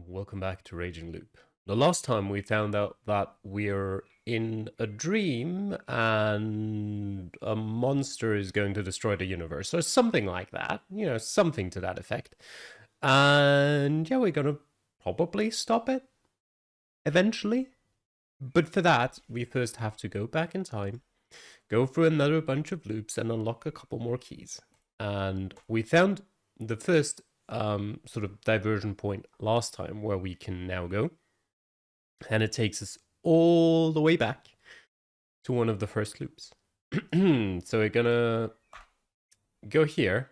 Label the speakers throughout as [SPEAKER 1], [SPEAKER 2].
[SPEAKER 1] welcome back to Raging Loop. The last time we found out that we're in a dream and a monster is going to destroy the universe, or something like that. Something to that effect. And yeah, we're gonna probably stop it eventually. But for that, we first have to go back in time, go through another bunch of loops, and unlock a couple more keys. And we found the first sort of diversion point last time where we can now go. And it takes us all the way back to one of the first loops. So we're gonna go here.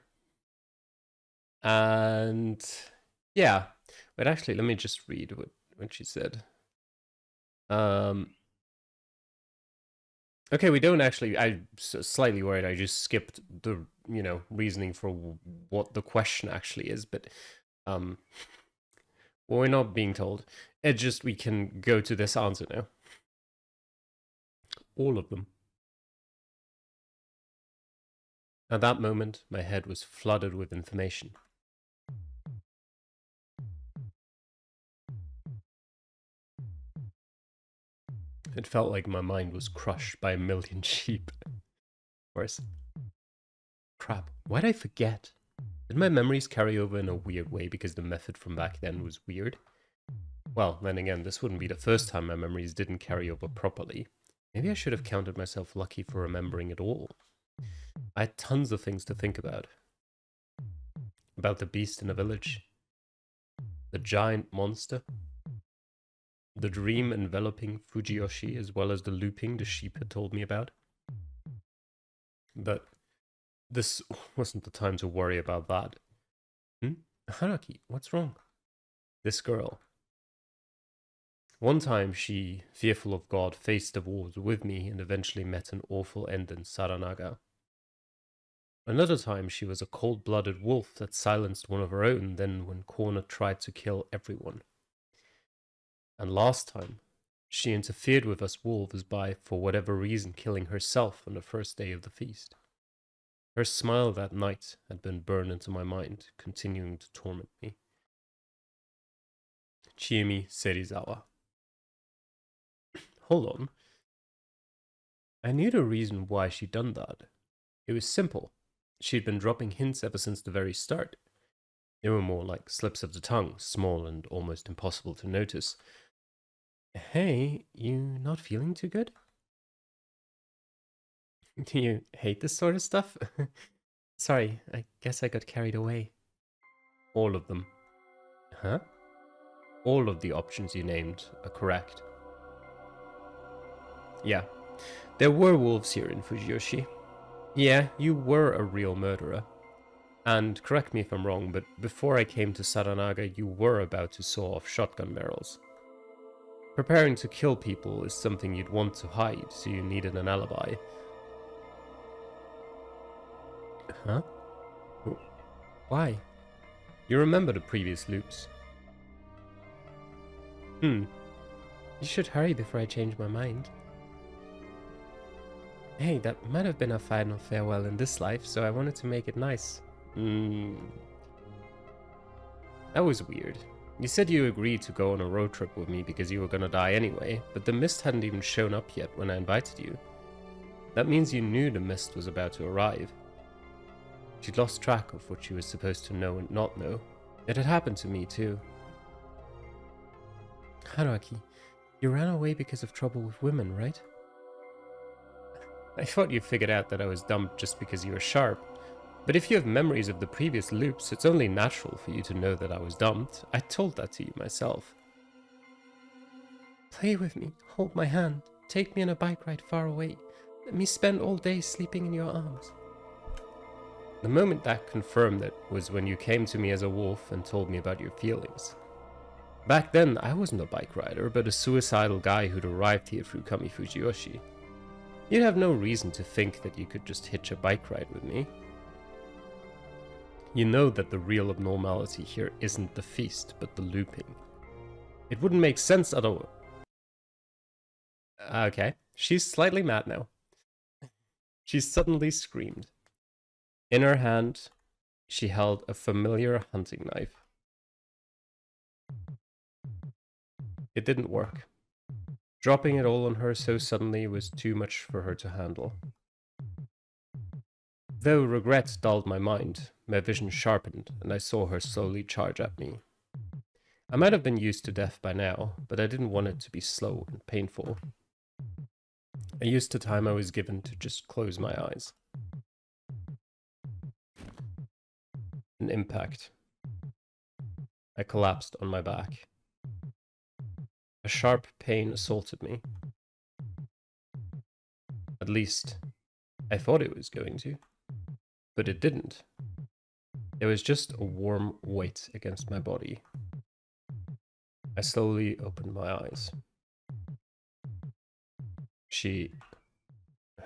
[SPEAKER 1] And yeah, but actually, let me just read what she said. Okay, we don't actually, I'm slightly worried I just skipped the, reasoning for what the question actually is, but, well, we're not being told. It's just we can go to this answer now. All of them. At that moment, my head was flooded with information. It felt like my mind was crushed by a million sheep. Of course. Crap, why'd I forget? Did my memories carry over in a weird way because the method from back then was weird? Well, then again, this wouldn't be the first time my memories didn't carry over properly. Maybe I should have counted myself lucky for remembering it all. I had tons of things to think about. About the beast in the village. The giant monster. The dream enveloping Fujiyoshi, as well as the looping the sheep had told me about. But this wasn't the time to worry about that. Haruki, what's wrong? This girl. One time she, fearful of God, faced the wars with me and eventually met an awful end in Saranaga. Another time she was a cold-blooded wolf that silenced one of her own, then when cornered tried to kill everyone. And last time, she interfered with us wolves by, for whatever reason, killing herself on the first day of the feast. Her smile that night had been burned into my mind, continuing to torment me. Chiemi Serizawa. Hold on. I knew the reason why she'd done that. It was simple. She'd been dropping hints ever since the very start. They were more like slips of the tongue, small and almost impossible to notice. Hey, you not feeling too good? Do you hate this sort of stuff? Sorry, I guess I got carried away. All of them. Huh? All of the options you named are correct. Yeah, there were wolves here in Fujiyoshi. Yeah, you were a real murderer. And correct me if I'm wrong, but before I came to Saranaga, you were about to saw off shotgun barrels. Preparing to kill people is something you'd want to hide, so you needed an alibi. Huh? Why? You remember the previous loops. You should hurry before I change my mind. Hey, that might have been our final farewell in this life, so I wanted to make it nice. That was weird. You said you agreed to go on a road trip with me because you were gonna die anyway, but the mist hadn't even shown up yet when I invited you. That means you knew the mist was about to arrive. She'd lost track of what she was supposed to know and not know. It had happened to me too. Haruki, you ran away because of trouble with women, right? I thought you figured out that I was dumped just because you were sharp. But if you have memories of the previous loops, it's only natural for you to know that I was dumped. I told that to you myself. Play with me, hold my hand, take me on a bike ride far away. Let me spend all day sleeping in your arms. The moment that confirmed it was when you came to me as a wolf and told me about your feelings. Back then, I wasn't a bike rider, but a suicidal guy who'd arrived here through Kami Fujiyoshi. You'd have no reason to think that you could just hitch a bike ride with me. You know that the real abnormality here isn't the feast, but the looping. It wouldn't make sense otherwise. Okay, she's slightly mad now. She suddenly screamed. In her hand, she held a familiar hunting knife. It didn't work. Dropping it all on her so suddenly was too much for her to handle. Though regret dulled my mind, my vision sharpened, and I saw her slowly charge at me. I might have been used to death by now, but I didn't want it to be slow and painful. I used the time I was given to just close my eyes. An impact. I collapsed on my back. A sharp pain assaulted me. At least, I thought it was going to. But it didn't. There was just a warm weight against my body. I slowly opened my eyes.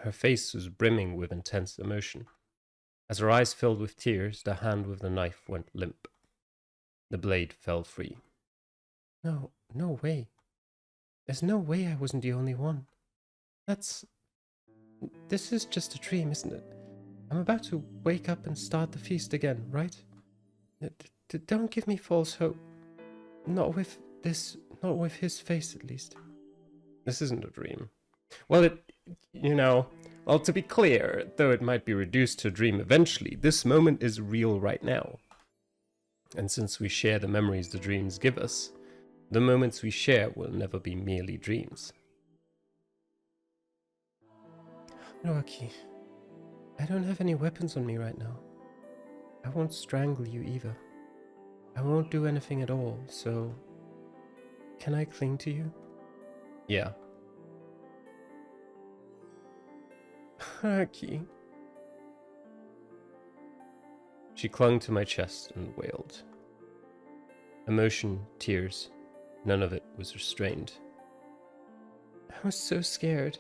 [SPEAKER 1] Her face was brimming with intense emotion. As her eyes filled with tears, the hand with the knife went limp. The blade fell free. No, no way. There's no way I wasn't the only one. This is just a dream, isn't it? I'm about to wake up and start the feast again, right? Don't give me false hope. Not with his face, at least. This isn't a dream. Well, to be clear, though it might be reduced to a dream eventually, this moment is real right now. And since we share the memories the dreams give us, the moments we share will never be merely dreams. Rocky, I don't have any weapons on me right now. I won't strangle you either. I won't do anything at all, so... Can I cling to you? Yeah. Rocky. She clung to my chest and wailed. Emotion, tears, none of it was restrained. I was so scared.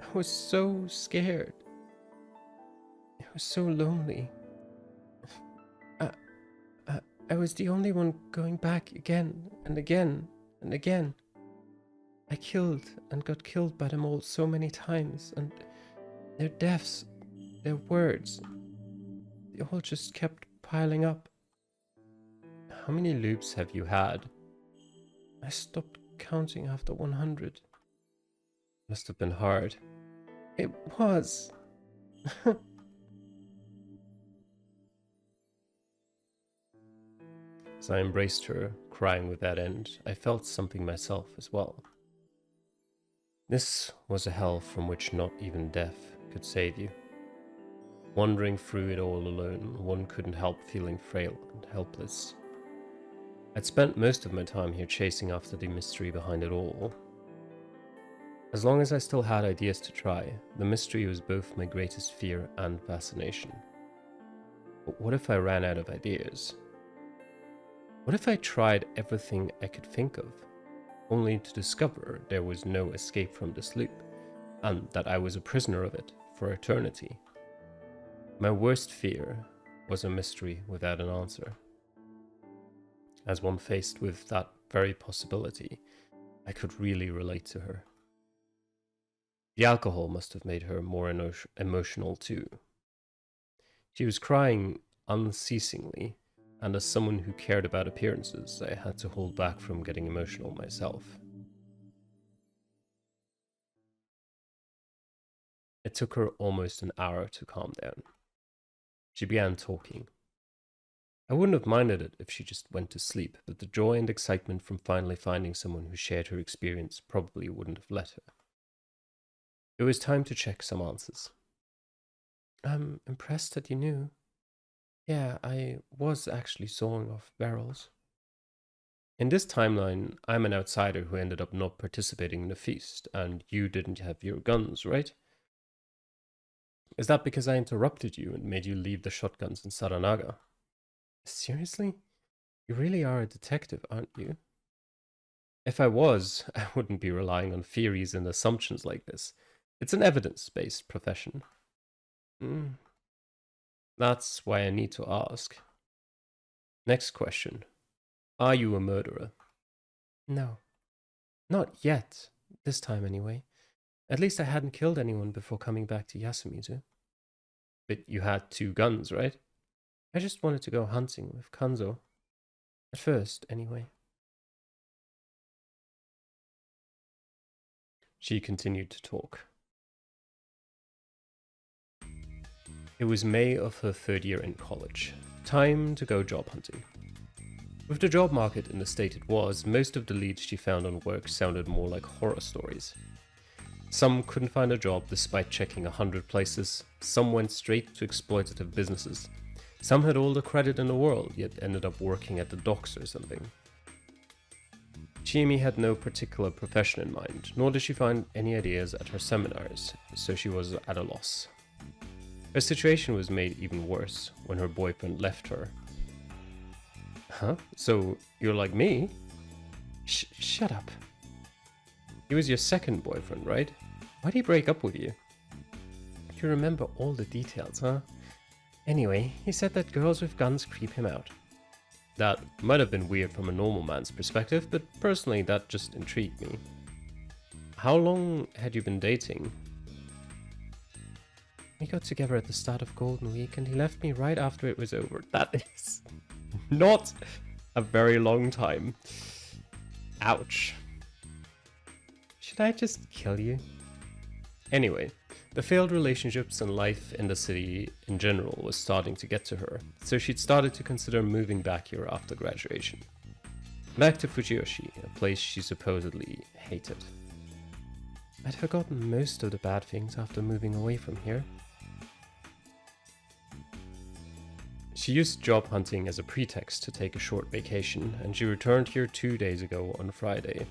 [SPEAKER 1] I was so scared. I was so lonely. I was the only one going back again and again and again. I killed and got killed by them all so many times, and their deaths, their words, they all just kept piling up. How many loops have you had? I stopped counting after 100. Must have been hard. It was. As I embraced her, crying with that end, I felt something myself as well. This was a hell from which not even death could save you. Wandering through it all alone, one couldn't help feeling frail and helpless. I'd spent most of my time here chasing after the mystery behind it all. As long as I still had ideas to try, the mystery was both my greatest fear and fascination. But what if I ran out of ideas? What if I tried everything I could think of, only to discover there was no escape from this loop, and that I was a prisoner of it for eternity? My worst fear was a mystery without an answer. As one faced with that very possibility, I could really relate to her. The alcohol must have made her more emotional too. She was crying unceasingly, and as someone who cared about appearances, I had to hold back from getting emotional myself. It took her almost an hour to calm down. She began talking. I wouldn't have minded it if she just went to sleep, but the joy and excitement from finally finding someone who shared her experience probably wouldn't have let her. It was time to check some answers. I'm impressed that you knew. Yeah, I was actually sawing off barrels. In this timeline, I'm an outsider who ended up not participating in the feast, and you didn't have your guns, right? Is that because I interrupted you and made you leave the shotguns in Saranaga? Seriously? You really are a detective, aren't you? If I was, I wouldn't be relying on theories and assumptions like this. It's an evidence-based profession. That's why I need to ask. Next question. Are you a murderer? No. Not yet. This time, anyway. At least I hadn't killed anyone before coming back to Yasumizu. But you had 2 guns, right? I just wanted to go hunting with Kanzo. At first, anyway. She continued to talk. It was May of her third year in college. Time to go job hunting. With the job market in the state it was, most of the leads she found on work sounded more like horror stories. Some couldn't find a job despite checking 100 places, some went straight to exploitative businesses, some had all the credit in the world yet ended up working at the docks or something. Chiemi had no particular profession in mind, nor did she find any ideas at her seminars, so she was at a loss. Her situation was made even worse when her boyfriend left her. Huh? So you're like me? Shut up. He was your second boyfriend, right? Why'd he break up with you? You remember all the details, huh? Anyway, he said that girls with guns creep him out. That might have been weird from a normal man's perspective, but personally that just intrigued me. How long had you been dating? We got together at the start of Golden Week and he left me right after it was over. That is not a very long time. Ouch. Should I just kill you? Anyway, the failed relationships and life in the city in general was starting to get to her, so she'd started to consider moving back here after graduation. Back to Fujiyoshi, a place she supposedly hated. I'd forgotten most of the bad things after moving away from here. She used job hunting as a pretext to take a short vacation, and she returned here 2 days ago on Friday.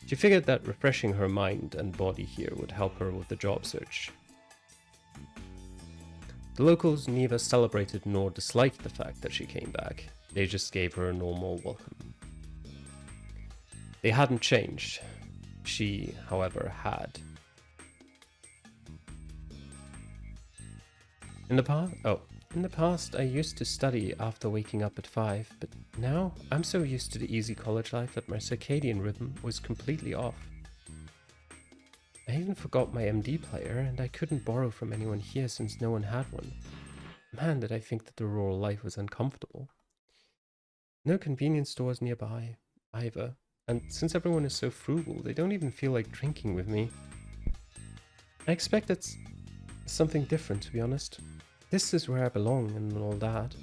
[SPEAKER 1] She figured that refreshing her mind and body here would help her with the job search. The locals neither celebrated nor disliked the fact that she came back. They just gave her a normal welcome. They hadn't changed. She, however, had. In the past, I used to study after waking up at 5, but now I'm so used to the easy college life that my circadian rhythm was completely off. I even forgot my MD player, and I couldn't borrow from anyone here since no one had one. Man, did I think that the rural life was uncomfortable. No convenience stores nearby, either, and since everyone is so frugal, they don't even feel like drinking with me. I expect it's something different, to be honest. This is where I belong and all that.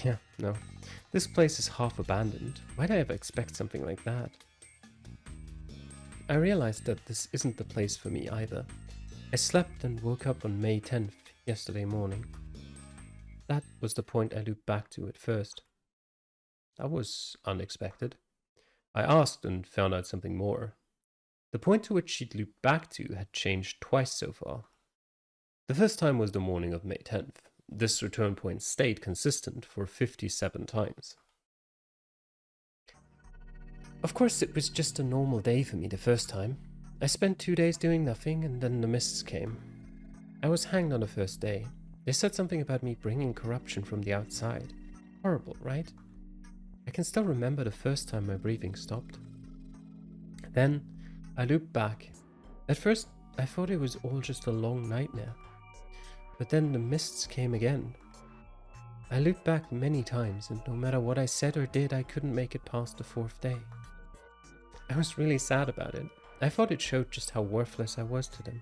[SPEAKER 1] Yeah, no. This place is half abandoned. Why'd I ever expect something like that? I realized that this isn't the place for me either. I slept and woke up on May 10th, yesterday morning. That was the point I looped back to at first. That was unexpected. I asked and found out something more. The point to which she'd looped back to had changed twice so far. The first time was the morning of May 10th. This return point stayed consistent for 57 times. Of course, it was just a normal day for me the first time. I spent 2 days doing nothing and then the mists came. I was hanged on the first day. They said something about me bringing corruption from the outside. Horrible, right? I can still remember the first time my breathing stopped. Then I looped back. At first, I thought it was all just a long nightmare. But then the mists came again. I looped back many times, and no matter what I said or did, I couldn't make it past the 4th day. I was really sad about it. I thought it showed just how worthless I was to them.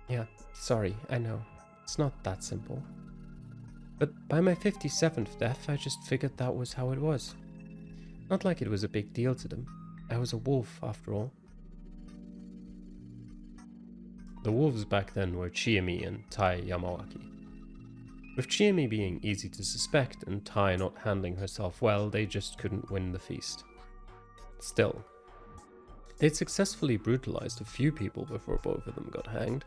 [SPEAKER 1] Yeah, sorry, I know. It's not that simple. But by my 57th death, I just figured that was how it was. Not like it was a big deal to them. I was a wolf, after all. The wolves back then were Chiemi and Tai Yamawaki. With Chiemi being easy to suspect and Tai not handling herself well, they just couldn't win the feast. Still, they'd successfully brutalized a few people before both of them got hanged.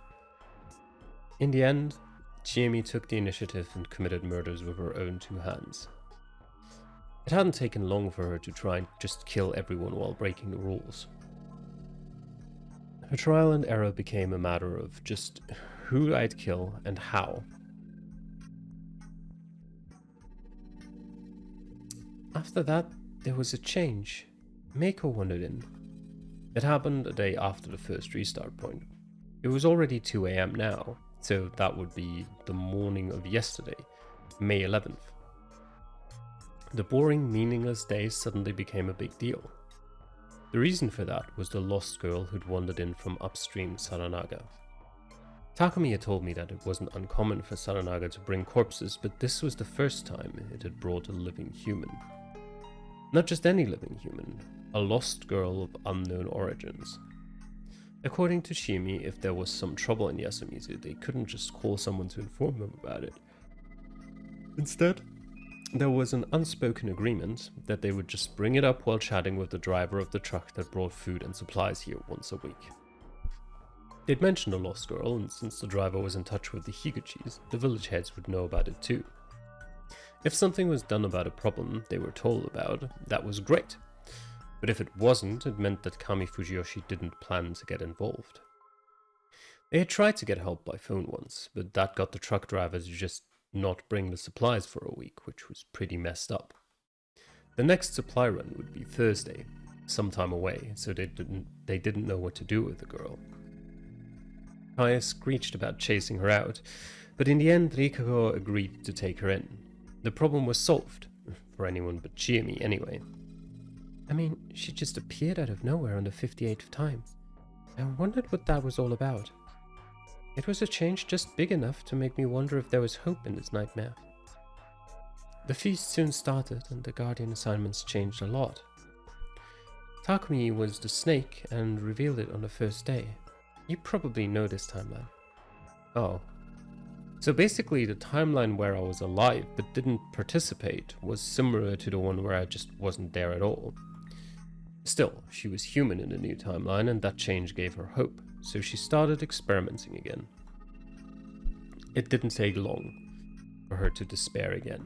[SPEAKER 1] In the end, Chiemi took the initiative and committed murders with her own 2 hands. It hadn't taken long for her to try and just kill everyone while breaking the rules. Her trial and error became a matter of just who I'd kill and how. After that, there was a change. Meiko wandered in. It happened a day after the first restart point. It was already 2 AM now, so that would be the morning of yesterday, May 11th. The boring, meaningless day suddenly became a big deal. The reason for that was the lost girl who'd wandered in from upstream Saranaga. Takumi had told me that it wasn't uncommon for Saranaga to bring corpses, but this was the first time it had brought a living human. Not just any living human, a lost girl of unknown origins. According to Shimi, if there was some trouble in Yasumizu, they couldn't just call someone to inform them about it. Instead, there was an unspoken agreement that they would just bring it up while chatting with the driver of the truck that brought food and supplies here once a week. They'd mentioned a lost girl, and since the driver was in touch with the Higuchis, the village heads would know about it too. If something was done about a problem they were told about, that was great. But if it wasn't, it meant that Kami Fujiyoshi didn't plan to get involved. They had tried to get help by phone once, but that got the truck drivers to just not bring the supplies for a week, which was pretty messed up. The next supply run would be Thursday, some time away, so they didn't know what to do with the girl. Kaya screeched about chasing her out, but in the end Rikago agreed to take her in. The problem was solved, for anyone but Chiyomi anyway. I mean, she just appeared out of nowhere on the 58th time. I wondered what that was all about. It was a change just big enough to make me wonder if there was hope in this nightmare. The feast soon started and the guardian assignments changed a lot. Takumi was the snake and revealed it on the first day. You probably know this timeline. Oh. So basically the timeline where I was alive but didn't participate was similar to the one where I just wasn't there at all. Still, she was human in the new timeline and that change gave her hope, so she started experimenting again. It didn't take long for her to despair again.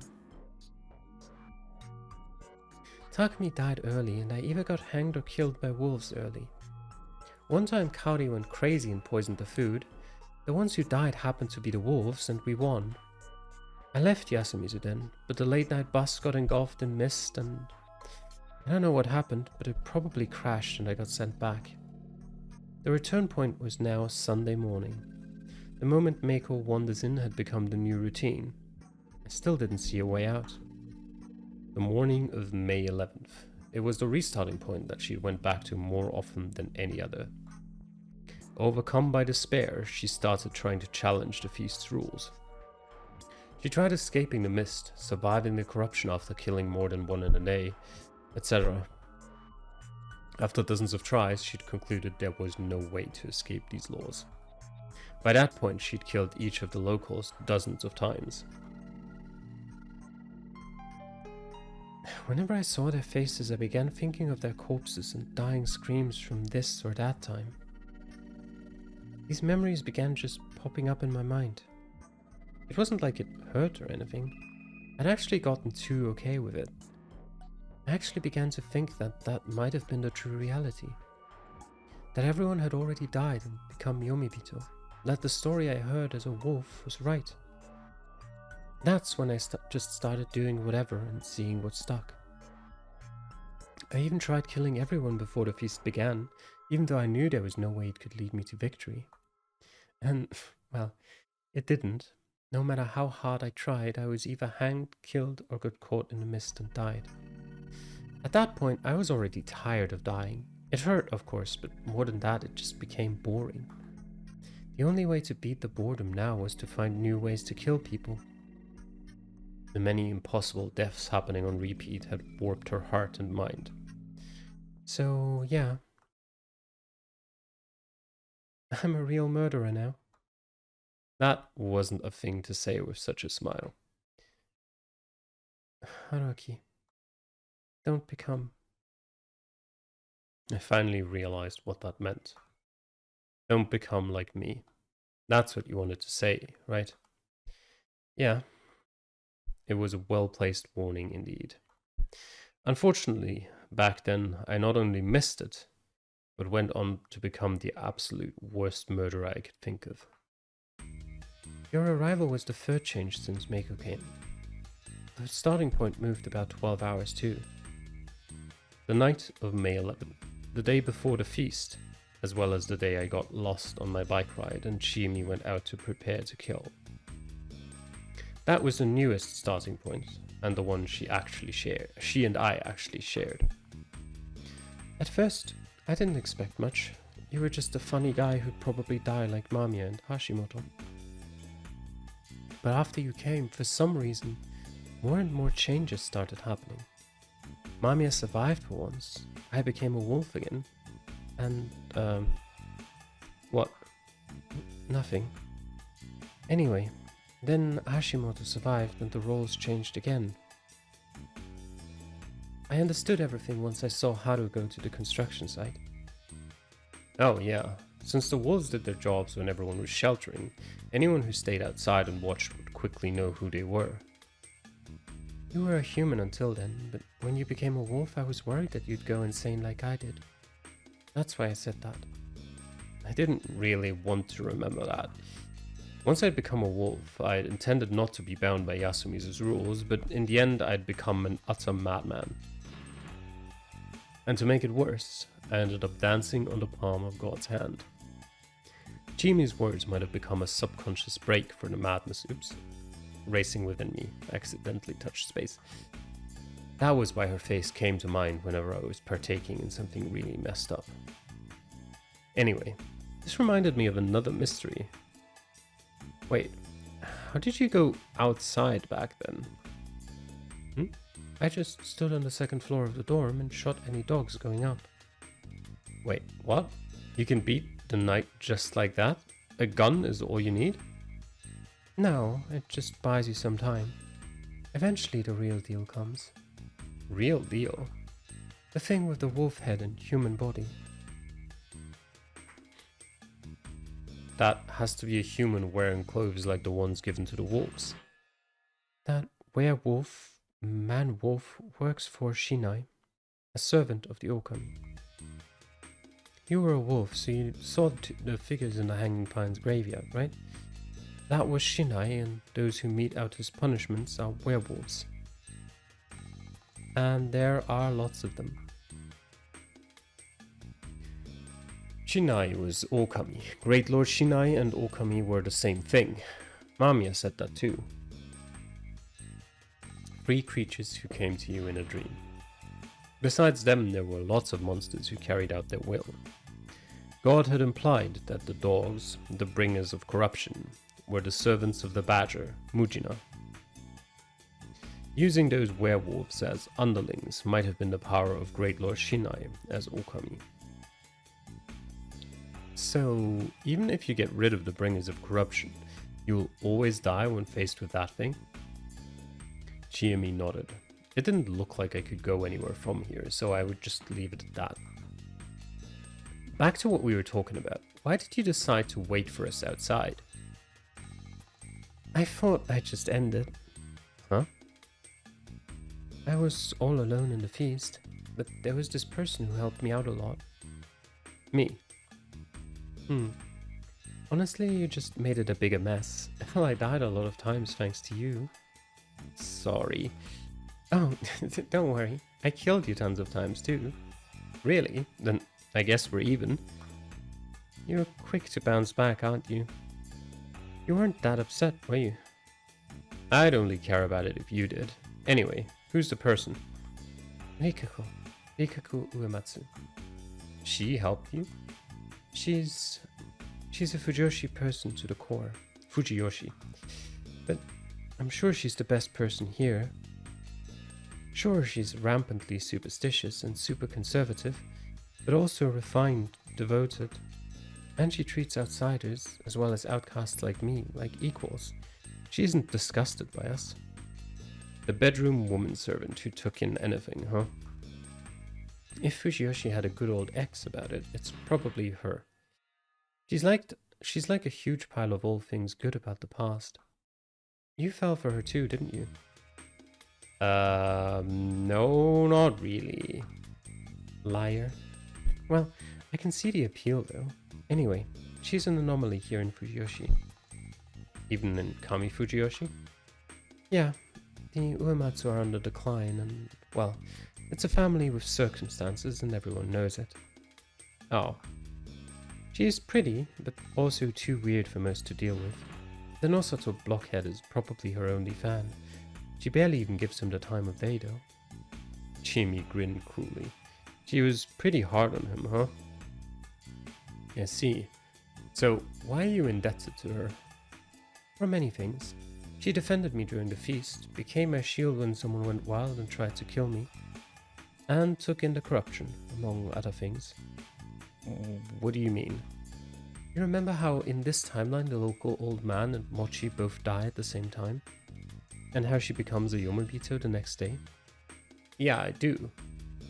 [SPEAKER 1] Takumi died early and I either got hanged or killed by wolves early. One time Kaori went crazy and poisoned the food. The ones who died happened to be the wolves and we won. I left Yasumizu then, but the late night bus got engulfed in mist and I don't know what happened, but it probably crashed and I got sent back. The return point was now Sunday morning. The moment Meiko wanders in had become the new routine. I still didn't see a way out. The morning of May 11th. It was the restarting point that she went back to more often than any other. Overcome by despair, she started trying to challenge the feast's rules. She tried escaping the mist, surviving the corruption after killing more than one in a day, etc. After dozens of tries, she'd concluded there was no way to escape these laws. By that point, she'd killed each of the locals dozens of times. Whenever I saw their faces, I began thinking of their corpses and dying screams from this or that time. These memories began just popping up in my mind. It wasn't like it hurt or anything. I'd actually gotten too okay with it. I actually began to think that that might have been the true reality. That everyone had already died and become Yomibito. That the story I heard as a wolf was right. That's when I just started doing whatever and seeing what stuck. I even tried killing everyone before the feast began, even though I knew there was no way it could lead me to victory. And, well, it didn't. No matter how hard I tried, I was either hanged, killed, or got caught in the mist and died. At that point, I was already tired of dying. It hurt, of course, but more than that, it just became boring. The only way to beat the boredom now was to find new ways to kill people. The many impossible deaths happening on repeat had warped her heart and mind. So, yeah. I'm a real murderer now. That wasn't a thing to say with such a smile. Haruki, don't become... I finally realized what that meant. Don't become like me. That's what you wanted to say, right? Yeah. It was a well-placed warning indeed. Unfortunately, back then, I not only missed it, but went on to become the absolute worst murderer I could think of. Your arrival was the third change since Meiko came. The starting point moved about 12 hours too. The night of May 11th, the day before the feast, as well as the day I got lost on my bike ride and Chiyomi went out to prepare to kill. That was the newest starting point, and the one she and I actually shared. At first, I didn't expect much. You were just a funny guy who'd probably die like Mamiya and Hashimoto. But after you came, for some reason, more and more changes started happening. Mamiya survived for once. I became a wolf again. And, what? Nothing. Anyway, then Hashimoto survived and the roles changed again. I understood everything once I saw Haru go to the construction site. Oh yeah, since the wolves did their jobs when everyone was sheltering, anyone who stayed outside and watched would quickly know who they were. You were a human until then, but when you became a wolf I was worried that you'd go insane like I did. That's why I said that. I didn't really want to remember that. Once I'd become a wolf, I'd intended not to be bound by Yasumi's rules, but in the end I'd become an utter madman. And to make it worse, I ended up dancing on the palm of God's hand. Chimi's words might have become a subconscious break for the madness. Oops. Racing within me, accidentally touched space. That was why her face came to mind whenever I was partaking in something really messed up. Anyway, this reminded me of another mystery. Wait, how did you go outside back then? I just stood on the second floor of the dorm and shot any dogs going up. Wait, what? You can beat the night just like that? A gun is all you need? No, it just buys you some time. Eventually the real deal comes. Real deal? The thing with the wolf head and human body. That has to be a human wearing clothes like the ones given to the wolves. That werewolf, man-wolf, works for Shinai, a servant of the Okami. You were a wolf, so you saw the figures in the Hanging Pines graveyard, right? That was Shinai, and those who mete out his punishments are werewolves. And there are lots of them. Shinai was Okami. Great Lord Shinai and Okami were the same thing. Mamiya said that too. Free creatures who came to you in a dream. Besides them, there were lots of monsters who carried out their will. God had implied that the dogs, the bringers of corruption, were the servants of the badger, Mujina. Using those werewolves as underlings might have been the power of Great Lord Shinai as Okami. So, even if you get rid of the bringers of corruption, you'll always die when faced with that thing? Chiyomi nodded. It didn't look like I could go anywhere from here, so I would just leave it at that. Back to what we were talking about. Why did you decide to wait for us outside? I thought I'd just end it. Huh? I was all alone in the feast, but there was this person who helped me out a lot. Me? Honestly, you just made it a bigger mess. Well, I died a lot of times thanks to you. Sorry. Oh, don't worry. I killed you tons of times too. Really? Then I guess we're even. You're quick to bounce back, aren't you? You weren't that upset, were you? I'd only care about it if you did. Anyway, who's the person? Rikaku. Rikaku Uematsu. She helped you? She's a Fujoshi person to the core. Fujiyoshi. But I'm sure she's the best person here. Sure, she's rampantly superstitious and super conservative, but also refined, devoted. And she treats outsiders, as well as outcasts like me, like equals. She isn't disgusted by us. The bedroom woman servant who took in anything, huh? If Fujiyoshi had a good old ex about it, it's probably her. She's like a huge pile of all things good about the past. You fell for her too, didn't you? No, not really. Liar. Well, I can see the appeal though. Anyway, she's an anomaly here in Fujiyoshi. Even in Kami Fujiyoshi? Yeah, the Uematsu are under decline and, well, it's a family with circumstances and everyone knows it. Oh. She is pretty, but also too weird for most to deal with. The Nosato blockhead is probably her only fan. She barely even gives him the time of day though. Chiyomi grinned cruelly. She was pretty hard on him, huh? I see. So, why are you indebted to her? For many things. She defended me during the feast, became my shield when someone went wild and tried to kill me, and took in the corruption, among other things. What do you mean? You remember how in this timeline the local old man and Mochi both die at the same time? And how she becomes a Yomobito the next day? Yeah, I do.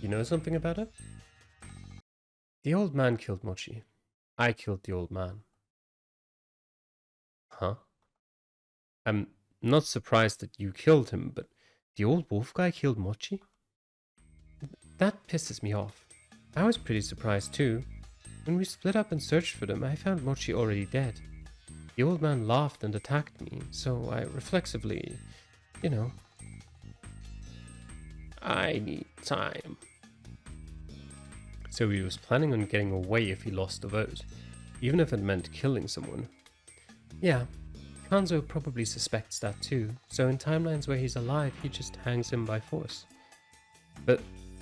[SPEAKER 1] You know something about it? The old man killed Mochi. I killed the old man. Huh? I'm not surprised that you killed him, but the old wolf guy killed Mochi? That pisses me off. I was pretty surprised too. When we split up and searched for them, I found Mochi already dead. The old man laughed and attacked me, so I reflexively, you know. I need time. So he was planning on getting away if he lost the vote, even if it meant killing someone. Yeah, Kanzo probably suspects that too, so in timelines where he's alive, he just hangs him by force. But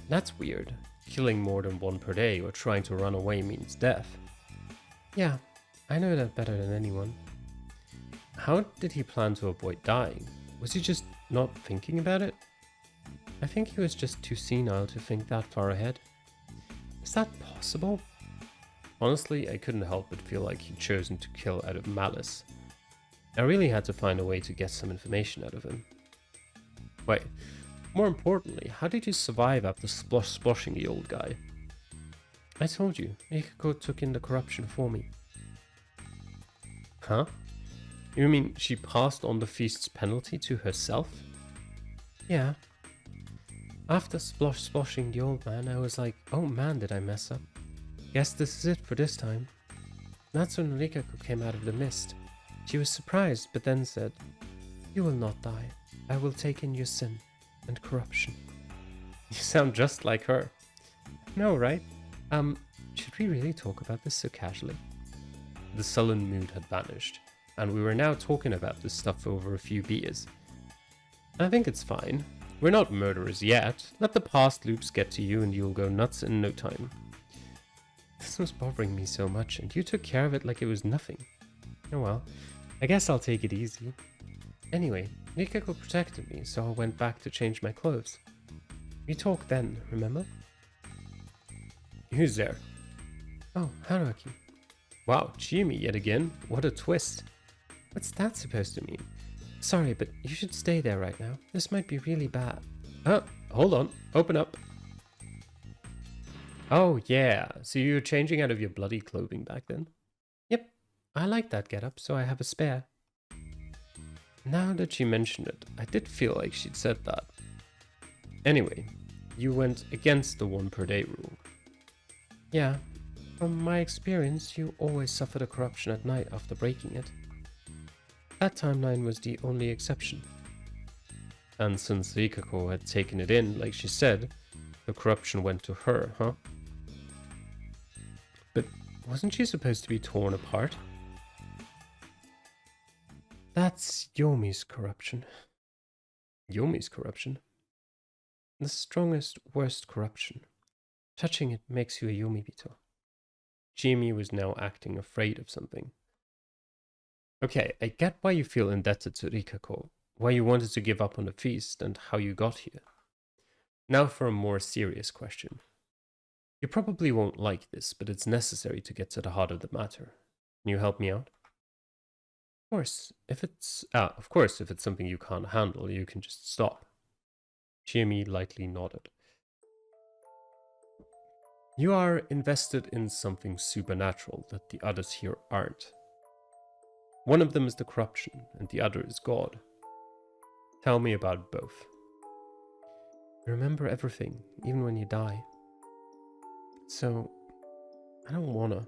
[SPEAKER 1] that's weird. Killing more than one per day or trying to run away means death. Yeah, I know that better than anyone. How did he plan to avoid dying? Was he just not thinking about it? I think he was just too senile to think that far ahead. Is that possible? Honestly, I couldn't help but feel like he'd chosen to kill out of malice. I really had to find a way to get some information out of him. Wait, more importantly, how did you survive after sploshing the old guy? I told you, Ikako took in the corruption for me. Huh? You mean she passed on the feast's penalty to herself? Yeah. After sploshing the old man, I was like, oh man, did I mess up. Guess this is it for this time. That's when Rikako came out of the mist. She was surprised, but then said, you will not die. I will take in your sin and corruption. You sound just like her. No, right? Should we really talk about this so casually? The sullen mood had vanished, and we were now talking about this stuff over a few beers. I think it's fine. We're not murderers yet. Let the past loops get to you and you'll go nuts in no time. This was bothering me so much, and you took care of it like it was nothing. Oh well, I guess I'll take it easy. Anyway, Rikako protected me, so I went back to change my clothes. We talked then, remember? Who's there? Oh, Haruaki. Wow, Chiyumi yet again? What a twist. What's that supposed to mean? Sorry, but you should stay there right now. This might be really bad. Oh, hold on. Open up. Oh, yeah. So you were changing out of your bloody clothing back then? Yep. I like that getup, so I have a spare. Now that she mentioned it, I did feel like she'd said that. Anyway, you went against the 1 per day rule. Yeah. From my experience, you always suffered a corruption at night after breaking it. That timeline was the only exception. And since Rikako had taken it in, like she said, the corruption went to her, huh? But wasn't she supposed to be torn apart? That's Yomi's corruption. Yomi's corruption? The strongest, worst corruption. Touching it makes you a Yomibito. Chiyumi was now acting afraid of something. Okay, I get why you feel indebted to Rikako, why you wanted to give up on the feast, and how you got here. Now for a more serious question. You probably won't like this, but it's necessary to get to the heart of the matter. Can you help me out? Of course, if it's something you can't handle, you can just stop. Chiyumi lightly nodded. You are invested in something supernatural that the others here aren't. One of them is the corruption, and the other is God. Tell me about both. You remember everything, even when you die. So, I don't wanna.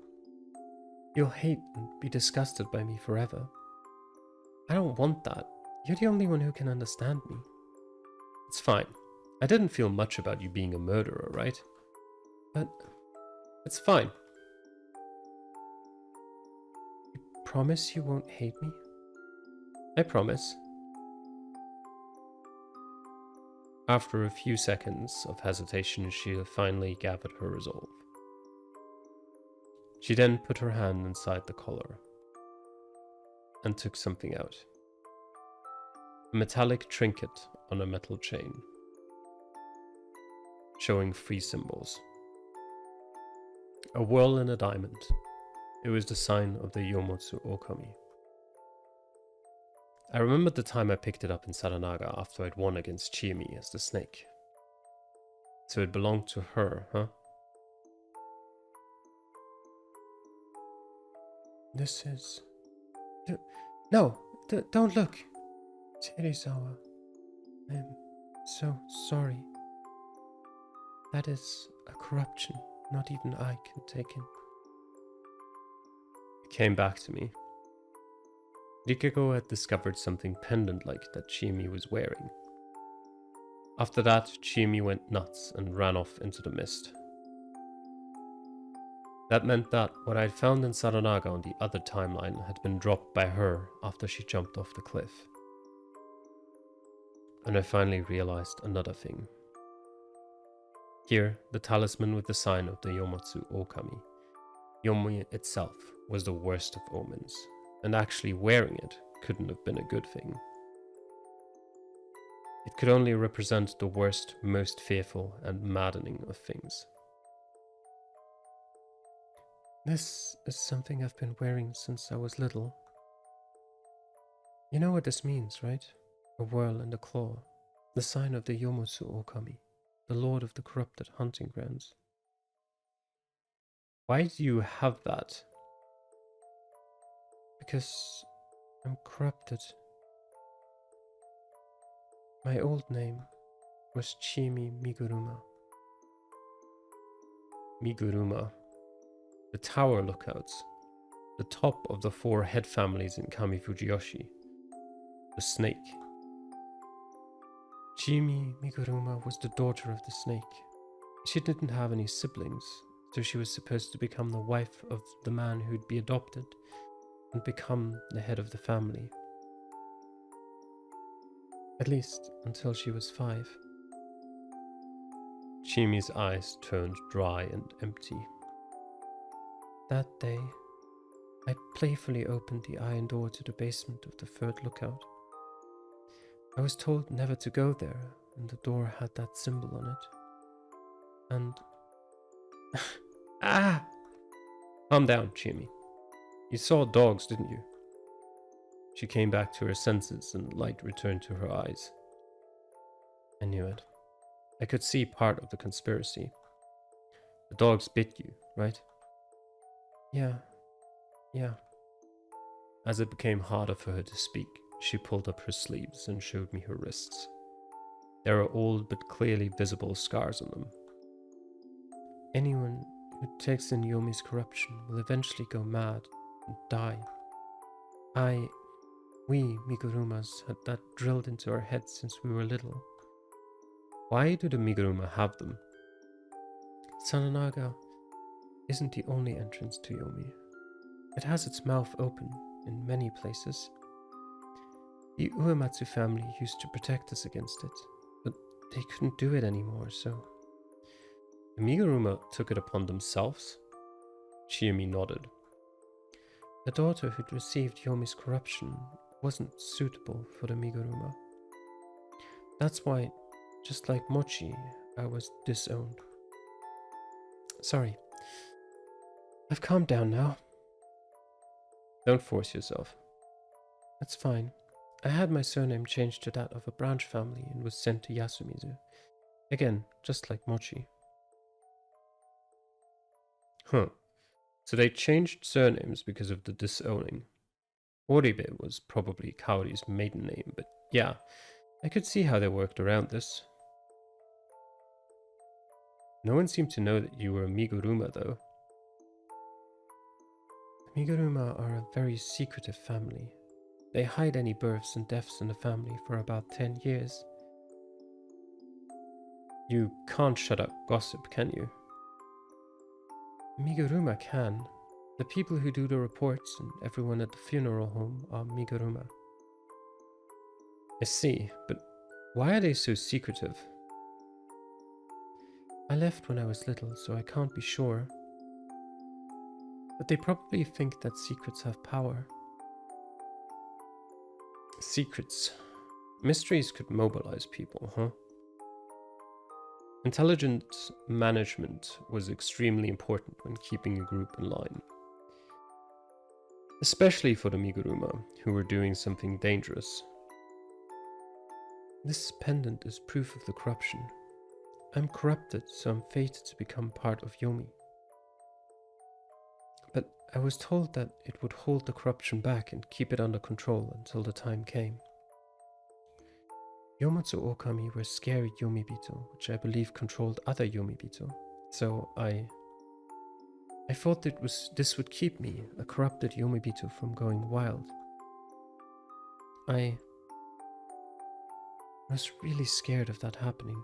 [SPEAKER 1] You'll hate and be disgusted by me forever. I don't want that. You're the only one who can understand me. It's fine. I didn't feel much about you being a murderer, right? But it's fine. You promise you won't hate me? I promise. After a few seconds of hesitation, she finally gathered her resolve. She then put her hand inside the collar and took something out. A metallic trinket on a metal chain, showing 3 symbols. A whirl and a diamond. It was the sign of the Yomotsu Okami. I remembered the time I picked it up in Saranaga after I'd won against Chiemi as the snake. So it belonged to her, huh? This is... No! Don't look! Serizawa, I'm so sorry. That is a corruption not even I can take in. It came back to me. Rikako had discovered something pendant-like that Chiemi was wearing. After that, Chiemi went nuts and ran off into the mist. That meant that what I'd found in Saranaga on the other timeline had been dropped by her after she jumped off the cliff. And I finally realized another thing. Here, the talisman with the sign of the Yomotsu Okami, Yomi itself, was the worst of omens, and actually wearing it couldn't have been a good thing. It could only represent the worst, most fearful, and maddening of things. This is something I've been wearing since I was little. You know what this means, right? A whirl and a claw. The sign of the Yomotsu Okami, the lord of the corrupted hunting grounds. Why do you have that? Because I'm corrupted. My old name was Chiemi Miguruma. Miguruma. The tower lookouts, the top of the 4 head families in Kami Fujiyoshi, the snake. Chiemi Miguruma was the daughter of the snake. She didn't have any siblings, so she was supposed to become the wife of the man who'd be adopted and become the head of the family. At least until she was 5. Chiemi's eyes turned dry and empty. That day, I playfully opened the iron door to the basement of the 3rd lookout. I was told never to go there, and the door had that symbol on it. And... Ah! Calm down, Chiemi. You saw dogs, didn't you? She came back to her senses and light returned to her eyes. I knew it. I could see part of the conspiracy. The dogs bit you, right? Yeah. As it became harder for her to speak, she pulled up her sleeves and showed me her wrists. There are old but clearly visible scars on them. Anyone who takes in Yomi's corruption will eventually go mad and die. We Migurumas had that drilled into our heads since we were little. Why do the Miguruma have them? Saranaga isn't the only entrance to Yomi. It has its mouth open in many places. The Uematsu family used to protect us against it, but they couldn't do it anymore, so... The Miguruma took it upon themselves? Chiemi nodded. The daughter who'd received Yomi's corruption wasn't suitable for the Miguruma. That's why, just like Mochi, I was disowned. Sorry. I've calmed down now. Don't force yourself. That's fine. I had my surname changed to that of a branch family and was sent to Yasumizu. Again, just like Mochi. Huh. So they changed surnames because of the disowning. Oribe was probably Kaori's maiden name, but yeah, I could see how they worked around this. No one seemed to know that you were a Miguruma, though. The Miguruma are a very secretive family. They hide any births and deaths in the family for about 10 years. You can't shut up gossip, can you? Miguruma can. The people who do the reports and everyone at the funeral home are Miguruma. I see, but why are they so secretive? I left when I was little, so I can't be sure. But they probably think that secrets have power. Secrets. Mysteries could mobilize people, huh? Intelligent management was extremely important when keeping a group in line. Especially for the Miguruma, who were doing something dangerous. This pendant is proof of the corruption. I'm corrupted, so I'm fated to become part of Yomi. But I was told that it would hold the corruption back and keep it under control until the time came. Yomatsu Okami were scary Yomibito, which I believe controlled other Yomibito. So I thought this would keep me, a corrupted Yomibito, from going wild. I was really scared of that happening.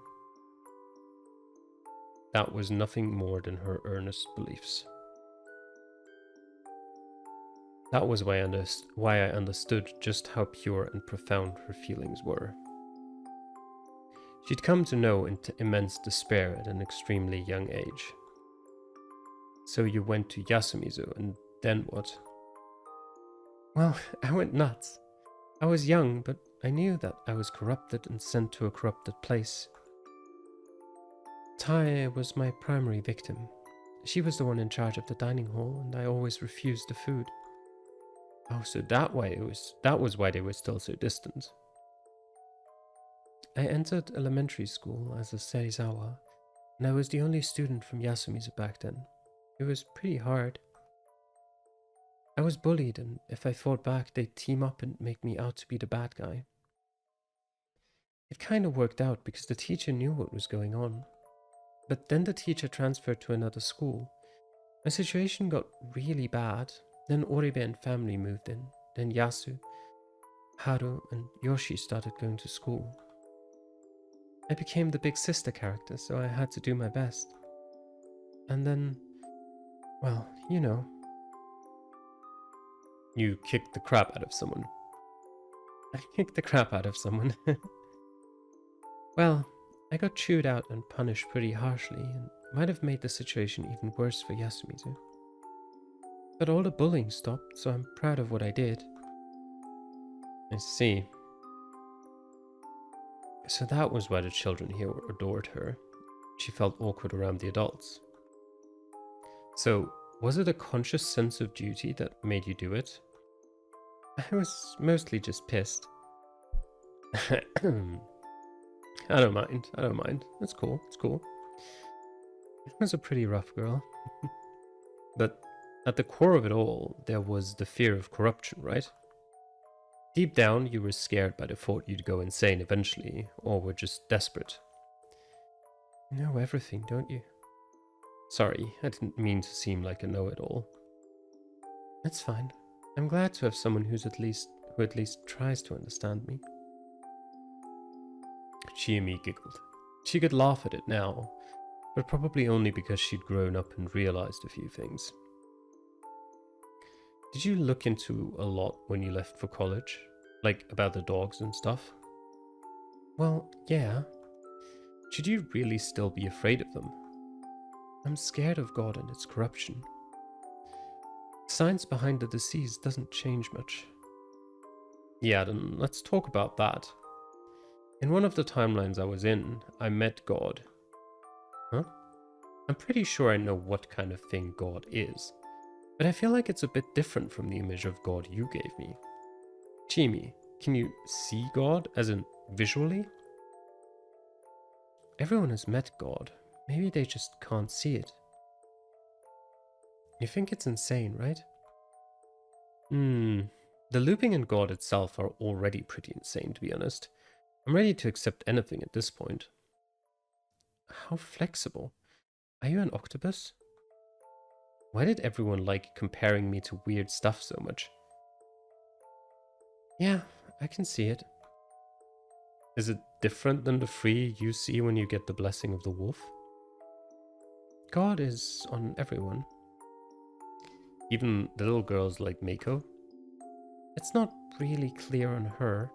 [SPEAKER 1] That was nothing more than her earnest beliefs. That was why I understood just how pure and profound her feelings were. She'd come to know immense despair at an extremely young age. So you went to Yasumizu, and then what? Well, I went nuts. I was young, but I knew that I was corrupted and sent to a corrupted place. Tai was my primary victim. She was the one in charge of the dining hall, and I always refused the food. Oh, so that was why they were still so distant. I entered elementary school as a Serizawa, and I was the only student from Yasumizu back then. It was pretty hard. I was bullied, and if I fought back, they'd team up and make me out to be the bad guy. It kind of worked out because the teacher knew what was going on. But then the teacher transferred to another school. My situation got really bad. Then Oribe and family moved in. Then Yasu, Haru, and Yoshi started going to school. I became the big sister character, so I had to do my best. And then, well, you know. You kicked the crap out of someone. I kicked the crap out of someone. Well, I got chewed out and punished pretty harshly, and might have made the situation even worse for Yasumizu. But all the bullying stopped, so I'm proud of what I did. I see. So that was why the children here adored her. She felt awkward around the adults. So, was it a conscious sense of duty that made you do it? I was mostly just pissed. I don't mind. It's cool. It was a pretty rough girl. But at the core of it all, there was the fear of corruption, right? Deep down, you were scared by the thought you'd go insane eventually, or were just desperate. You know everything, don't you? Sorry, I didn't mean to seem like a know-it-all. That's fine. I'm glad to have someone who at least tries to understand me. Chiyomi giggled. She could laugh at it now, but probably only because she'd grown up and realized a few things. Did you look into a lot when you left for college? Like about the dogs and stuff? Well, yeah. Should you really still be afraid of them? I'm scared of God and its corruption. The science behind the disease doesn't change much. Yeah, then let's talk about that. In one of the timelines I was in, I met God. Huh? I'm pretty sure I know what kind of thing God is. But I feel like it's a bit different from the image of God you gave me. Chimi, can you see God, as in visually? Everyone has met God. Maybe they just can't see it. You think it's insane, right? The looping and God itself are already pretty insane, to be honest. I'm ready to accept anything at this point. How flexible. Are you an octopus? Why did everyone like comparing me to weird stuff so much? Yeah, I can see it. Is it different than the free you see when you get the blessing of the wolf? God is on everyone. Even little girls like Mako? It's not really clear on her.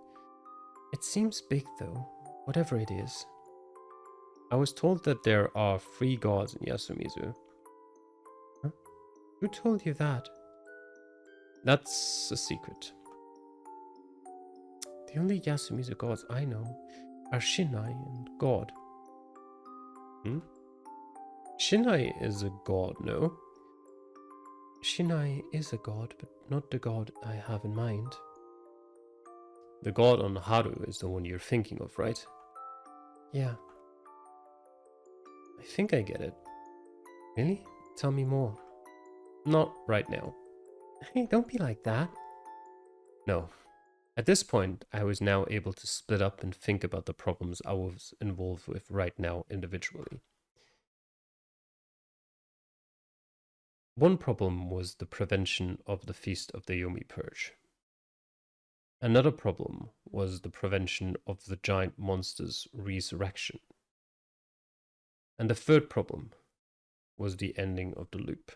[SPEAKER 1] It seems big though, whatever it is. I was told that there are 3 gods in Yasumizu. Huh? Who told you that? That's a secret. The only Yasumizu gods I know are Shinai and God. Hmm? Shinai is a god, no? Shinai is a god, but not the god I have in mind. The god on Haru is the one you're thinking of, right? Yeah. I think I get it. Really? Tell me more. Not right now. Hey, don't be like that. No. At this point, I was now able to split up and think about the problems I was involved with right now individually. One problem was the prevention of the Feast of the Yomi Purge. Another problem was the prevention of the giant monster's resurrection. And the third problem was the ending of the loop.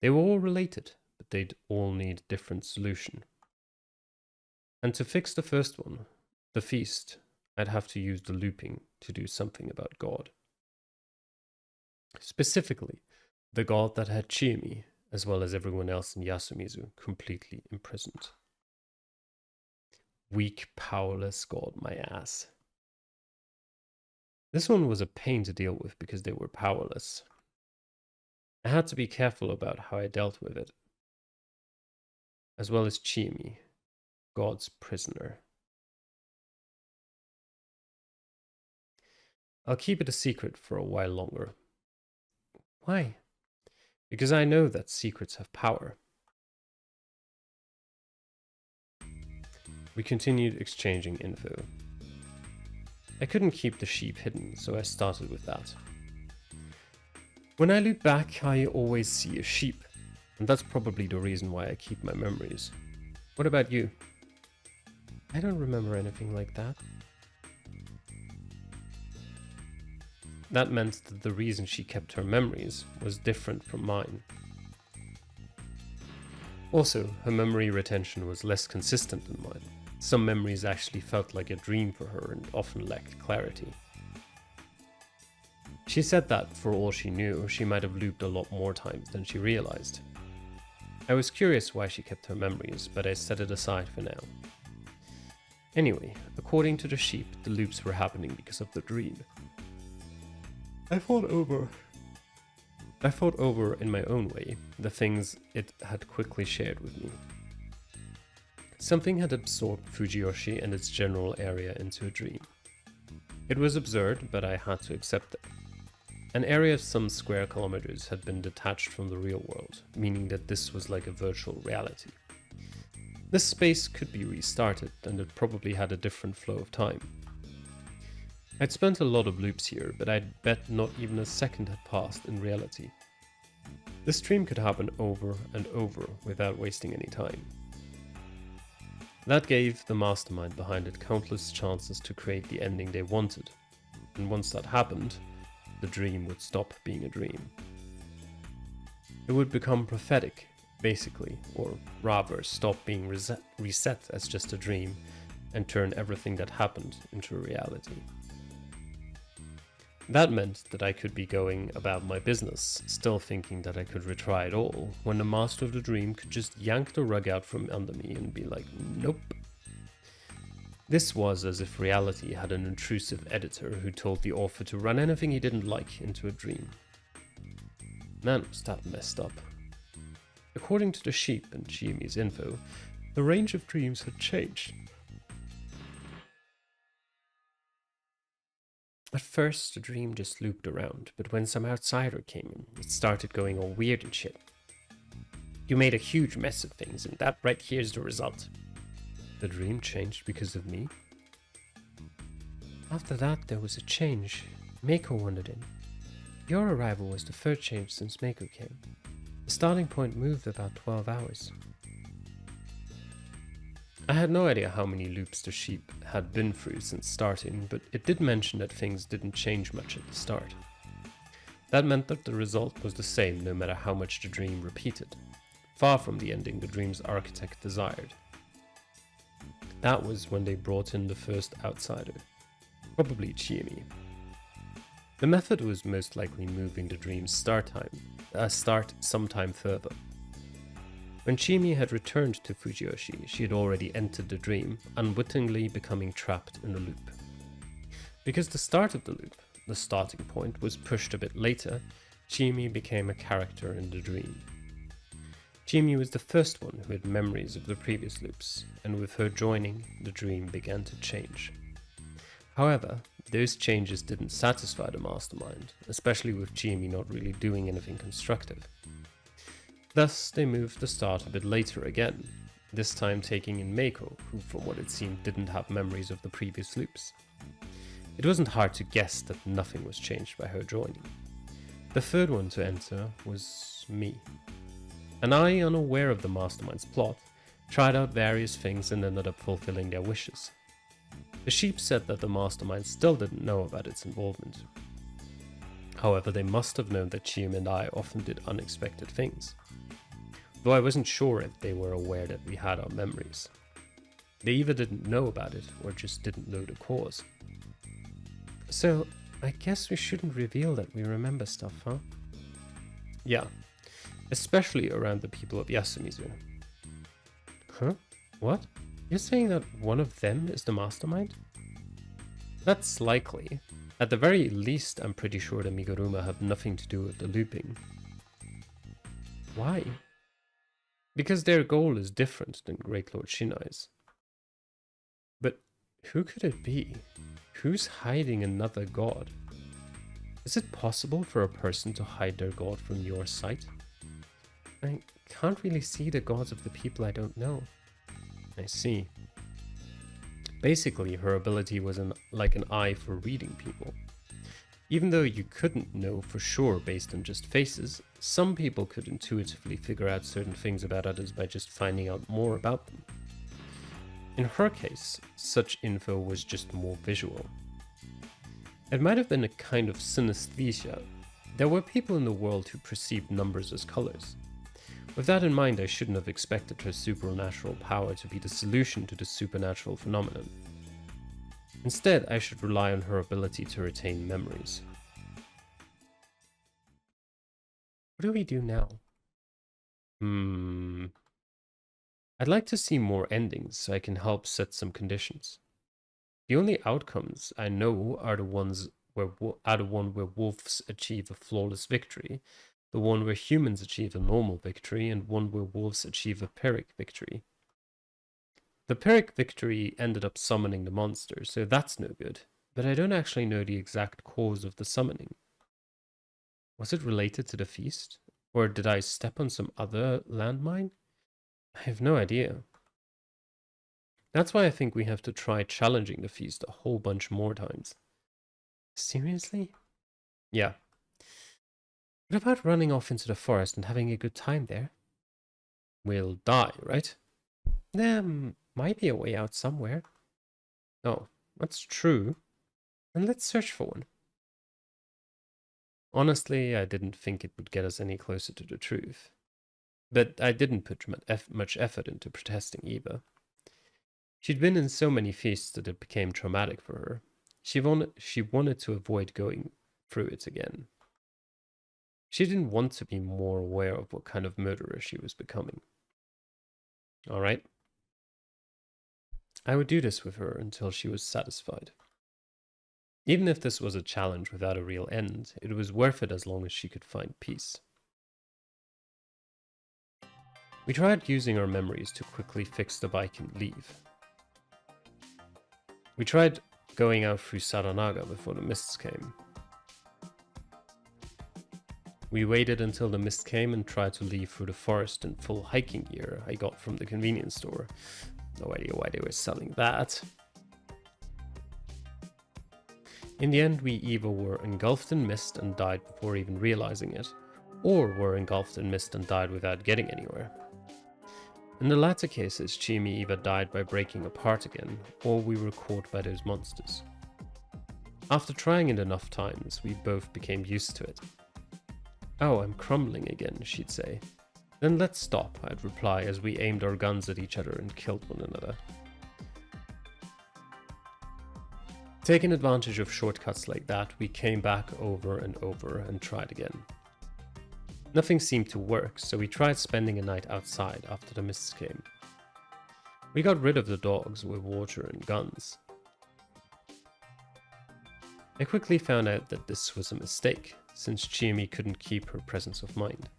[SPEAKER 1] They were all related, but they'd all need different solution. And to fix the first one, the feast, I'd have to use the looping to do something about God. Specifically, the god that had Chiyomi, as well as everyone else in Yasumizu, completely imprisoned. Weak, powerless god, my ass. This one was a pain to deal with because they were powerless. I had to be careful about how I dealt with it, as well as Chiyomi, God's prisoner. I'll keep it a secret for a while longer. Why? Because I know that secrets have power. We continued exchanging info. I couldn't keep the sheep hidden, so I started with that. When I look back, I always see a sheep, and that's probably the reason why I keep my memories. What about you? I don't remember anything like that. That meant that the reason she kept her memories was different from mine. Also, her memory retention was less consistent than mine. Some memories actually felt like a dream for her and often lacked clarity. She said that, for all she knew, she might have looped a lot more times than she realized. I was curious why she kept her memories, but I set it aside for now. Anyway, according to the sheep, the loops were happening because of the dream. I thought over in my own way the things it had quickly shared with me. Something had absorbed Fujiyoshi and its general area into a dream. It was absurd, but I had to accept it. An area of some square kilometers had been detached from the real world, meaning that this was like a virtual reality. This space could be restarted, and it probably had a different flow of time. I'd spent a lot of loops here, but I'd bet not even a second had passed in reality. This dream could happen over and over without wasting any time. That gave the mastermind behind it countless chances to create the ending they wanted, and once that happened, the dream would stop being a dream. It would become prophetic, basically, or rather stop being reset as just a dream and turn everything that happened into a reality. That meant that I could be going about my business, still thinking that I could retry it all, when the master of the dream could just yank the rug out from under me and be like, nope. This was as if reality had an intrusive editor who told the author to run anything he didn't like into a dream. Man, was that messed up. According to the sheep and Chiyomi's info, the range of dreams had changed. At first, the dream just looped around, but when some outsider came in, it started going all weird and shit. You made a huge mess of things, and that right here's the result. The dream changed because of me? After that, there was a change. Mako wandered in. Your arrival was the third change since Mako came. The starting point moved about 12 hours. I had no idea how many loops the sheep had been through since starting, but it did mention that things didn't change much at the start. That meant that the result was the same no matter how much the dream repeated, far from the ending the dream's architect desired. That was when they brought in the first outsider, probably Chiyomi. The method was most likely moving the dream's start sometime further. When Chimi had returned to Fujiyoshi, she had already entered the dream, unwittingly becoming trapped in the loop. Because the start of the loop, the starting point, was pushed a bit later, Chimi became a character in the dream. Chimi was the first one who had memories of the previous loops, and with her joining, the dream began to change. However, those changes didn't satisfy the mastermind, especially with Chimi not really doing anything constructive. Thus, they moved the start a bit later again, this time taking in Meiko, who from what it seemed didn't have memories of the previous loops. It wasn't hard to guess that nothing was changed by her joining. The third one to enter was me. And I, unaware of the mastermind's plot, tried out various things and ended up fulfilling their wishes. The sheep said that the mastermind still didn't know about its involvement. However, they must have known that Chimi and I often did unexpected things, though I wasn't sure if they were aware that we had our memories. They either didn't know about it or just didn't know the cause. So, I guess we shouldn't reveal that we remember stuff, huh? Yeah, especially around the people of Yasumizu. Huh? What? You're saying that one of them is the mastermind? That's likely. At the very least, I'm pretty sure the Miguruma have nothing to do with the looping. Why? Because their goal is different than Great Lord Shinai's. But who could it be? Who's hiding another god? Is it possible for a person to hide their god from your sight? I can't really see the gods of the people I don't know. I see. Basically, her ability was like an eye for reading people. Even though you couldn't know for sure based on just faces, some people could intuitively figure out certain things about others by just finding out more about them. In her case, such info was just more visual. It might have been a kind of synesthesia. There were people in the world who perceived numbers as colors. With that in mind, I shouldn't have expected her supernatural power to be the solution to the supernatural phenomenon. Instead, I should rely on her ability to retain memories. What do we do now? I'd like to see more endings so I can help set some conditions. The only outcomes I know are the ones where wolves achieve a flawless victory, the one where humans achieve a normal victory, and one where wolves achieve a Pyrrhic victory. The Pyrrhic victory ended up summoning the monster, so that's no good, but I don't actually know the exact cause of the summoning. Was it related to the feast? Or did I step on some other landmine? I have no idea. That's why I think we have to try challenging the feast a whole bunch more times. Seriously? Yeah. What about running off into the forest and having a good time there? We'll die, right? There might be a way out somewhere. Oh, that's true. Then let's search for one. Honestly, I didn't think it would get us any closer to the truth. But I didn't put much effort into protesting either. She'd been in so many feasts that it became traumatic for her. She wanted to avoid going through it again. She didn't want to be more aware of what kind of murderer she was becoming. Alright. I would do this with her until she was satisfied. Even if this was a challenge without a real end, it was worth it as long as she could find peace. We tried using our memories to quickly fix the bike and leave. We tried going out through Saranaga before the mists came. We waited until the mist came and tried to leave through the forest in full hiking gear I got from the convenience store. No idea why they were selling that. In the end, we either were engulfed in mist and died before even realizing it, or were engulfed in mist and died without getting anywhere. In the latter cases, Chimi either died by breaking apart again, or we were caught by those monsters. After trying it enough times, we both became used to it. "Oh, I'm crumbling again," she'd say. "Then let's stop," I'd reply as we aimed our guns at each other and killed one another. Taking advantage of shortcuts like that, we came back over and over and tried again. Nothing seemed to work, so we tried spending a night outside after the mists came. We got rid of the dogs with water and guns. I quickly found out that this was a mistake, since Chiyomi couldn't keep her presence of mind.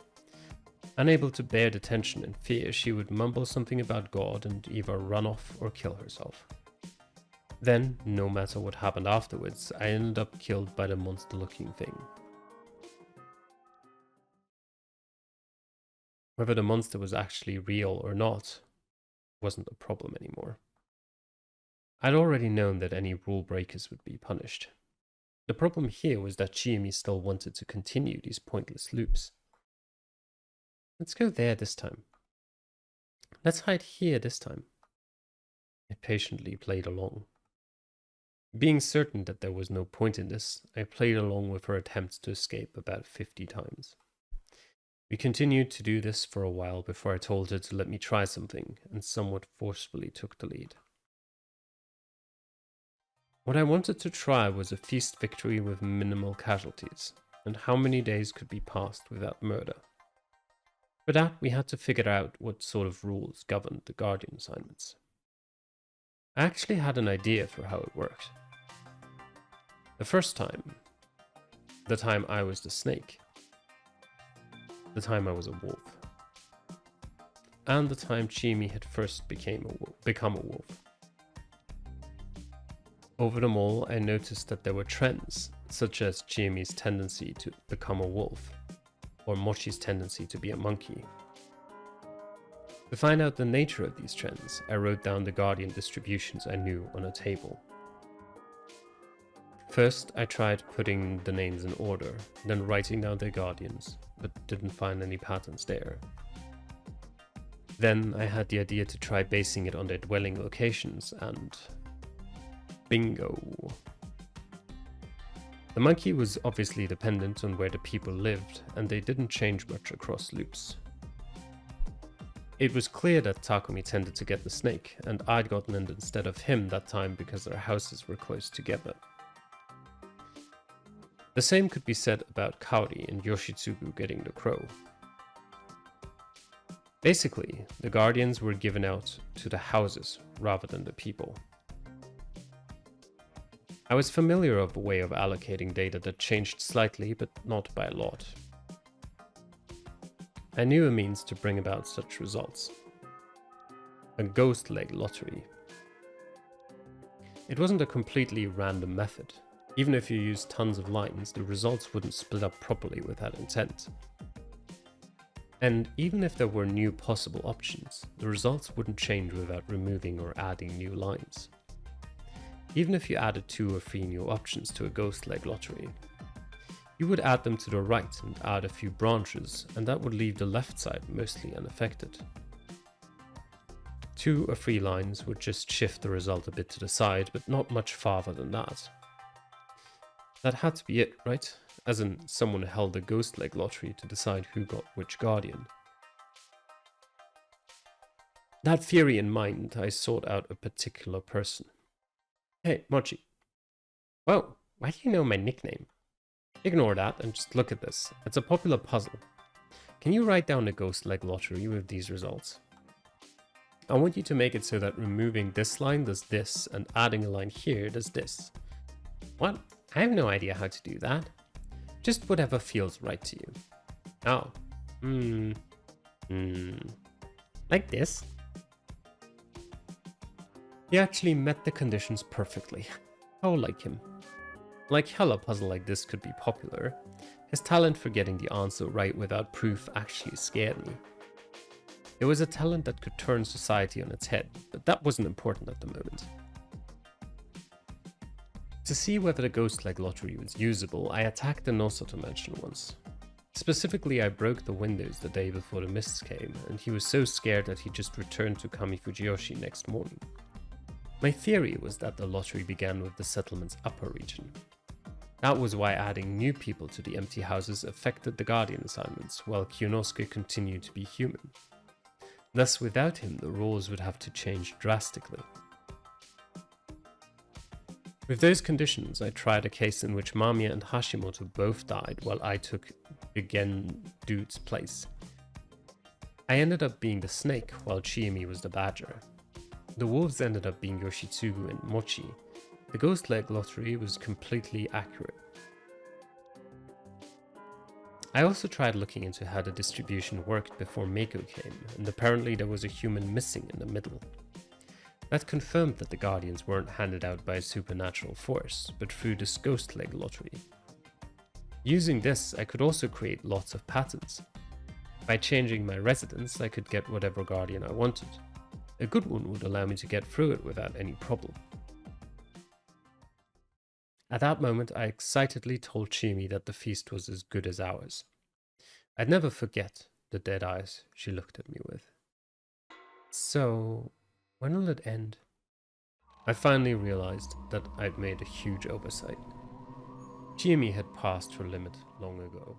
[SPEAKER 1] Unable to bear the tension and fear, she would mumble something about God and either run off or kill herself. Then, no matter what happened afterwards, I ended up killed by the monster-looking thing. Whether the monster was actually real or not wasn't a problem anymore. I'd already known that any rule breakers would be punished. The problem here was that Chiyomi still wanted to continue these pointless loops. Let's go there this time. Let's hide here this time. I patiently played along. Being certain that there was no point in this, I played along with her attempts to escape about 50 times. We continued to do this for a while before I told her to let me try something, and somewhat forcefully took the lead. What I wanted to try was a feast victory with minimal casualties, and how many days could be passed without murder. For that, we had to figure out what sort of rules governed the Guardian assignments. I actually had an idea for how it worked. The first time, the time I was the snake, the time I was a wolf, and the time Chiyomi had first become a wolf. Over them all, I noticed that there were trends, such as Chiyomi's tendency to become a wolf, or Mochi's tendency to be a monkey. To find out the nature of these trends, I wrote down the Guardian distributions I knew on a table. First, I tried putting the names in order, then writing down their guardians, but didn't find any patterns there. Then I had the idea to try basing it on their dwelling locations, and bingo! The monkey was obviously dependent on where the people lived, and they didn't change much across loops. It was clear that Takumi tended to get the snake, and I'd gotten it instead of him that time because their houses were close together. The same could be said about Kaori and Yoshitsugu getting the crow. Basically, the guardians were given out to the houses rather than the people. I was familiar of a way of allocating data that changed slightly, but not by a lot. I knew a means to bring about such results. A ghost leg lottery. It wasn't a completely random method. Even if you used tons of lines, the results wouldn't split up properly without intent. And even if there were new possible options, the results wouldn't change without removing or adding new lines. Even if you added 2 or 3 new options to a ghost leg lottery, you would add them to the right and add a few branches, and that would leave the left side mostly unaffected. 2 or 3 lines would just shift the result a bit to the side, but not much farther than that. That had to be it, right? As in, someone held a ghost leg lottery to decide who got which guardian. That theory in mind, I sought out a particular person. Hey, Mochi. Whoa, why do you know my nickname? Ignore that and just look at this. It's a popular puzzle. Can you write down a ghost leg lottery with these results? I want you to make it so that removing this line does this and adding a line here does this. What? I have no idea how to do that. Just whatever feels right to you. Oh. Like this? He actually met the conditions perfectly. How like him. Like hell a puzzle like this could be popular. His talent for getting the answer right without proof actually scared me. It was a talent that could turn society on its head, but that wasn't important at the moment. To see whether the ghost leg lottery was usable, I attacked the Nosoto mansion once. Specifically, I broke the windows the day before the mists came, and he was so scared that he just returned to Kamifujiyoshi next morning. My theory was that the lottery began with the settlement's upper region. That was why adding new people to the empty houses affected the Guardian assignments, while Kyonosuke continued to be human. Thus, without him, the rules would have to change drastically. With those conditions, I tried a case in which Mamiya and Hashimoto both died while I took Bigen Dude's place. I ended up being the snake while Chiemi was the badger. The wolves ended up being Yoshitsugu and Mochi. The ghost leg lottery was completely accurate. I also tried looking into how the distribution worked before Mako came, and apparently there was a human missing in the middle. That confirmed that the Guardians weren't handed out by a supernatural force, but through this ghost leg lottery. Using this, I could also create lots of patterns. By changing my residence, I could get whatever Guardian I wanted. A good one would allow me to get through it without any problem. At that moment, I excitedly told Chiemi that the feast was as good as ours. I'd never forget the dead eyes she looked at me with. So, when will it end? I finally realized that I'd made a huge oversight. Chiemi had passed her limit long ago.